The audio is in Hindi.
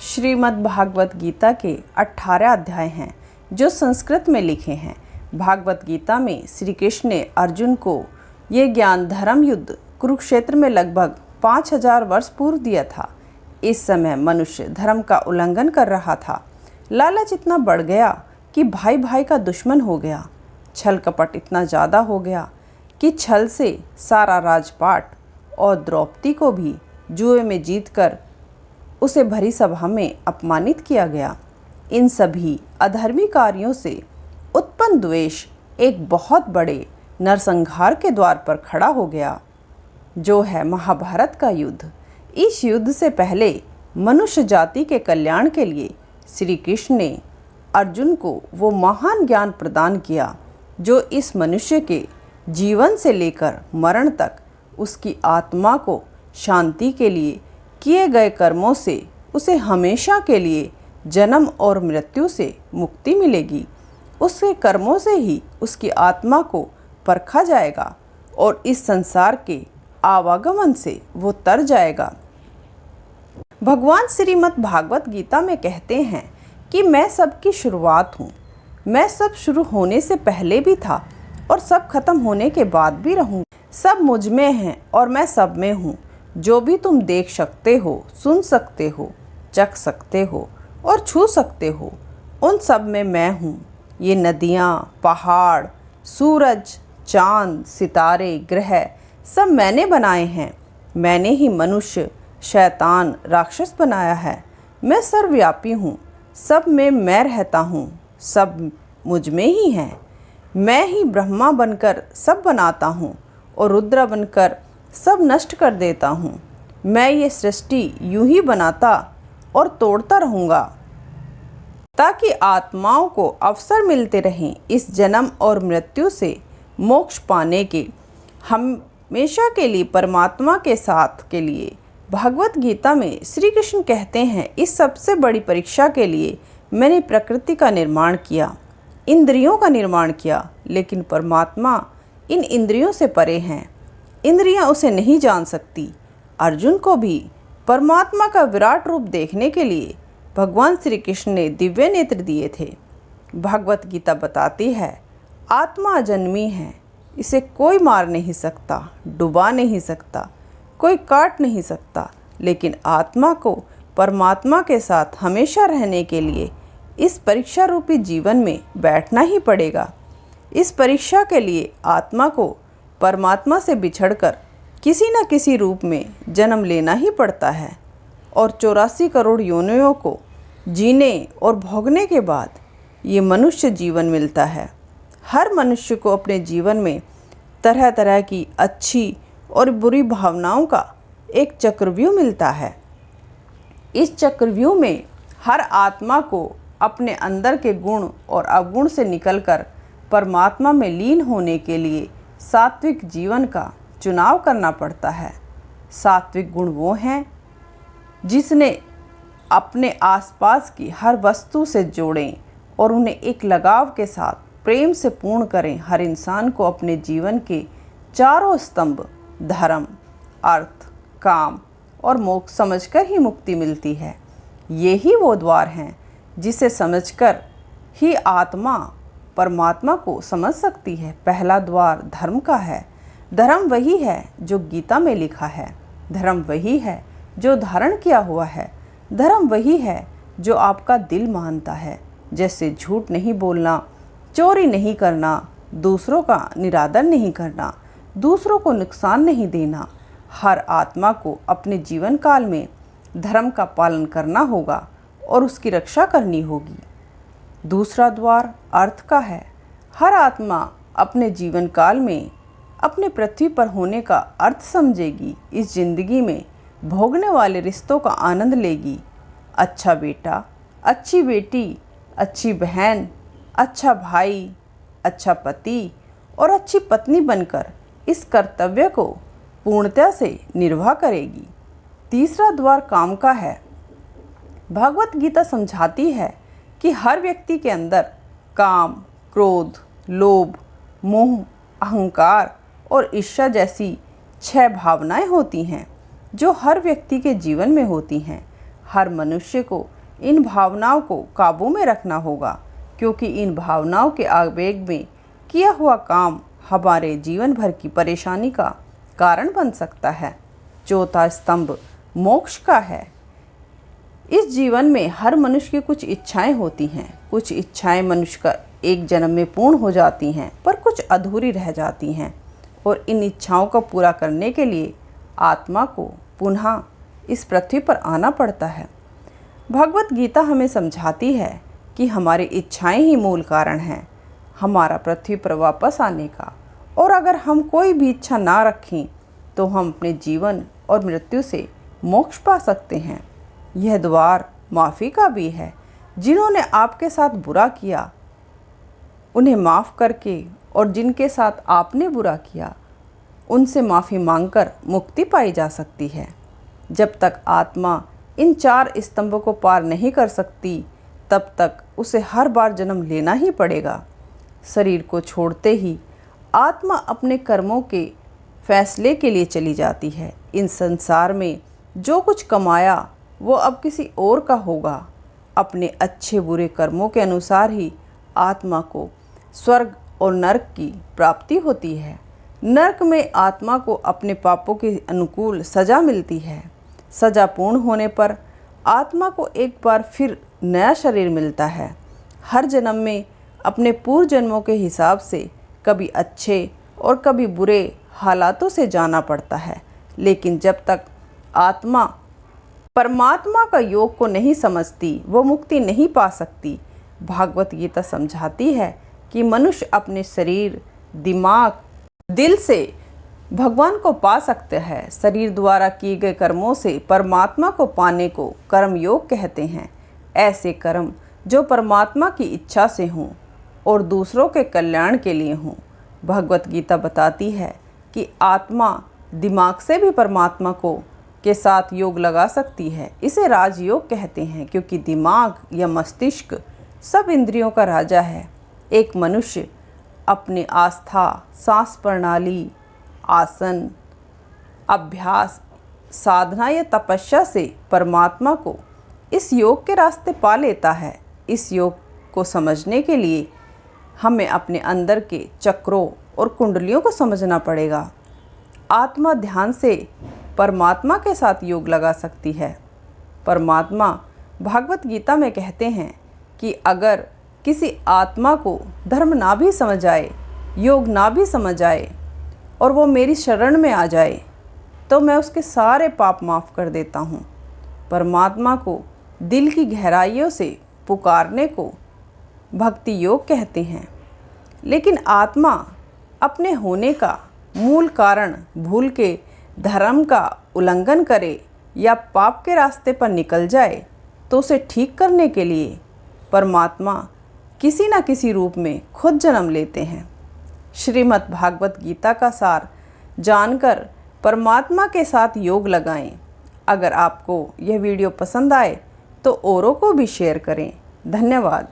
श्रीमद् भागवत गीता के 18 अध्याय हैं जो संस्कृत में लिखे हैं। भागवत गीता में श्री कृष्ण ने अर्जुन को ये ज्ञान धर्म युद्ध कुरुक्षेत्र में लगभग 5000 वर्ष पूर्व दिया था। इस समय मनुष्य धर्म का उल्लंघन कर रहा था। लालच इतना बढ़ गया कि भाई भाई का दुश्मन हो गया। छल कपट इतना ज़्यादा हो गया कि छल से सारा राजपाट और द्रौपदी को भी जुए में जीतकर उसे भरी सभा में अपमानित किया गया। इन सभी अधर्मी कार्यों से उत्पन्न द्वेष एक बहुत बड़े नरसंहार के द्वार पर खड़ा हो गया, जो है महाभारत का युद्ध। इस युद्ध से पहले मनुष्य जाति के कल्याण के लिए श्री कृष्ण ने अर्जुन को वो महान ज्ञान प्रदान किया जो इस मनुष्य के जीवन से लेकर मरण तक उसकी आत्मा को शांति के लिए किए गए कर्मों से उसे हमेशा के लिए जन्म और मृत्यु से मुक्ति मिलेगी। उसके कर्मों से ही उसकी आत्मा को परखा जाएगा और इस संसार के आवागमन से वो तर जाएगा। भगवान श्रीमद् भागवत गीता में कहते हैं कि मैं सबकी शुरुआत हूँ। मैं सब शुरू होने से पहले भी था और सब खत्म होने के बाद भी रहूँ। सब मुझ में हैं और मैं सब में हूँ। जो भी तुम देख सकते हो, सुन सकते हो, चख सकते हो और छू सकते हो, उन सब में मैं हूँ। ये नदियाँ, पहाड़, सूरज, चांद, सितारे, ग्रह सब मैंने बनाए हैं। मैंने ही मनुष्य, शैतान, राक्षस बनाया है। मैं सर्वव्यापी हूँ। सब में मैं रहता हूँ। सब मुझ में ही हैं। मैं ही ब्रह्मा बनकर सब बनाता हूँ और रुद्र बनकर सब नष्ट कर देता हूँ। मैं ये सृष्टि यूं ही बनाता और तोड़ता रहूँगा ताकि आत्माओं को अवसर मिलते रहें इस जन्म और मृत्यु से मोक्ष पाने के, हमेशा के लिए परमात्मा के साथ के लिए। भगवत गीता में श्री कृष्ण कहते हैं, इस सबसे बड़ी परीक्षा के लिए मैंने प्रकृति का निर्माण किया, इंद्रियों का निर्माण किया, लेकिन परमात्मा इन इंद्रियों से परे हैं। इंद्रियां उसे नहीं जान सकती। अर्जुन को भी परमात्मा का विराट रूप देखने के लिए भगवान श्री कृष्ण ने दिव्य नेत्र दिए थे। भगवत गीता बताती है, आत्मा अजन्मी है, इसे कोई मार नहीं सकता, डुबा नहीं सकता, कोई काट नहीं सकता। लेकिन आत्मा को परमात्मा के साथ हमेशा रहने के लिए इस परीक्षा रूपी जीवन में बैठना ही पड़ेगा। इस परीक्षा के लिए आत्मा को परमात्मा से बिछड़कर किसी न किसी रूप में जन्म लेना ही पड़ता है और 84 करोड़ योनियों को जीने और भोगने के बाद ये मनुष्य जीवन मिलता है। हर मनुष्य को अपने जीवन में तरह तरह की अच्छी और बुरी भावनाओं का एक चक्रव्यूह मिलता है। इस चक्रव्यूह में हर आत्मा को अपने अंदर के गुण और अवगुण से निकलकर परमात्मा में लीन होने के लिए सात्विक जीवन का चुनाव करना पड़ता है। सात्विक गुण वो हैं जिसने अपने आसपास की हर वस्तु से जोड़ें और उन्हें एक लगाव के साथ प्रेम से पूर्ण करें। हर इंसान को अपने जीवन के चारों स्तंभ धर्म, अर्थ, काम और मोक्ष समझकर ही मुक्ति मिलती है। ये ही वो द्वार हैं जिसे समझकर ही आत्मा परमात्मा को समझ सकती है। पहला द्वार धर्म का है। धर्म वही है जो गीता में लिखा है। धर्म वही है जो धारण किया हुआ है। धर्म वही है जो आपका दिल मानता है, जैसे झूठ नहीं बोलना, चोरी नहीं करना, दूसरों का निरादर नहीं करना, दूसरों को नुकसान नहीं देना। हर आत्मा को अपने जीवन काल में धर्म का पालन करना होगा और उसकी रक्षा करनी होगी। दूसरा द्वार अर्थ का है। हर आत्मा अपने जीवन काल में अपने पृथ्वी पर होने का अर्थ समझेगी। इस जिंदगी में भोगने वाले रिश्तों का आनंद लेगी। अच्छा बेटा, अच्छी बेटी, अच्छी बहन, अच्छा भाई, अच्छा पति और अच्छी पत्नी बनकर इस कर्तव्य को पूर्णतया से निर्वाह करेगी। तीसरा द्वार काम का है। भगवत गीता समझाती है कि हर व्यक्ति के अंदर काम, क्रोध, लोभ, मोह, अहंकार और ईर्ष्या जैसी 6 भावनाएं होती हैं जो हर व्यक्ति के जीवन में होती हैं। हर मनुष्य को इन भावनाओं को काबू में रखना होगा, क्योंकि इन भावनाओं के आवेग में किया हुआ काम हमारे जीवन भर की परेशानी का कारण बन सकता है। चौथा स्तंभ मोक्ष का है। इस जीवन में हर मनुष्य की कुछ इच्छाएं होती हैं। कुछ इच्छाएं मनुष्य का एक जन्म में पूर्ण हो जाती हैं, पर कुछ अधूरी रह जाती हैं, और इन इच्छाओं को पूरा करने के लिए आत्मा को पुनः इस पृथ्वी पर आना पड़ता है। भगवत गीता हमें समझाती है कि हमारी इच्छाएं ही मूल कारण हैं हमारा पृथ्वी पर वापस आने का, और अगर हम कोई भी इच्छा ना रखें तो हम अपने जीवन और मृत्यु से मोक्ष पा सकते हैं। यह द्वार माफ़ी का भी है। जिन्होंने आपके साथ बुरा किया उन्हें माफ़ करके, और जिनके साथ आपने बुरा किया उनसे माफ़ी मांगकर मुक्ति पाई जा सकती है। जब तक आत्मा इन 4 स्तंभों को पार नहीं कर सकती, तब तक उसे हर बार जन्म लेना ही पड़ेगा। शरीर को छोड़ते ही आत्मा अपने कर्मों के फैसले के लिए चली जाती है। इन संसार में जो कुछ कमाया वो अब किसी और का होगा। अपने अच्छे बुरे कर्मों के अनुसार ही आत्मा को स्वर्ग और नरक की प्राप्ति होती है। नरक में आत्मा को अपने पापों के अनुकूल सज़ा मिलती है। सज़ा पूर्ण होने पर आत्मा को एक बार फिर नया शरीर मिलता है। हर जन्म में अपने पूर्व जन्मों के हिसाब से कभी अच्छे और कभी बुरे हालातों से जाना पड़ता है, लेकिन जब तक आत्मा परमात्मा का योग को नहीं समझती वो मुक्ति नहीं पा सकती। भागवत गीता समझाती है कि मनुष्य अपने शरीर, दिमाग, दिल से भगवान को पा सकते हैं। शरीर द्वारा किए गए कर्मों से परमात्मा को पाने को कर्म योग कहते हैं। ऐसे कर्म जो परमात्मा की इच्छा से हों और दूसरों के कल्याण के लिए हों। भगवत गीता बताती है कि आत्मा दिमाग से भी परमात्मा को के साथ योग लगा सकती है। इसे राजयोग कहते हैं, क्योंकि दिमाग या मस्तिष्क सब इंद्रियों का राजा है। एक मनुष्य अपनी आस्था, सांस प्रणाली, आसन, अभ्यास, साधना या तपस्या से परमात्मा को इस योग के रास्ते पा लेता है। इस योग को समझने के लिए हमें अपने अंदर के चक्रों और कुंडलियों को समझना पड़ेगा। आत्मा ध्यान से परमात्मा के साथ योग लगा सकती है। परमात्मा भागवत गीता में कहते हैं कि अगर किसी आत्मा को धर्म ना भी समझ आए, योग ना भी समझ आए, और वो मेरी शरण में आ जाए, तो मैं उसके सारे पाप माफ़ कर देता हूँ। परमात्मा को दिल की गहराइयों से पुकारने को भक्ति योग कहते हैं। लेकिन आत्मा अपने होने का मूल कारण भूल के धर्म का उल्लंघन करे या पाप के रास्ते पर निकल जाए, तो उसे ठीक करने के लिए परमात्मा किसी न किसी रूप में खुद जन्म लेते हैं। श्रीमद् भागवत गीता का सार जानकर परमात्मा के साथ योग लगाएं। अगर आपको यह वीडियो पसंद आए तो औरों को भी शेयर करें। धन्यवाद।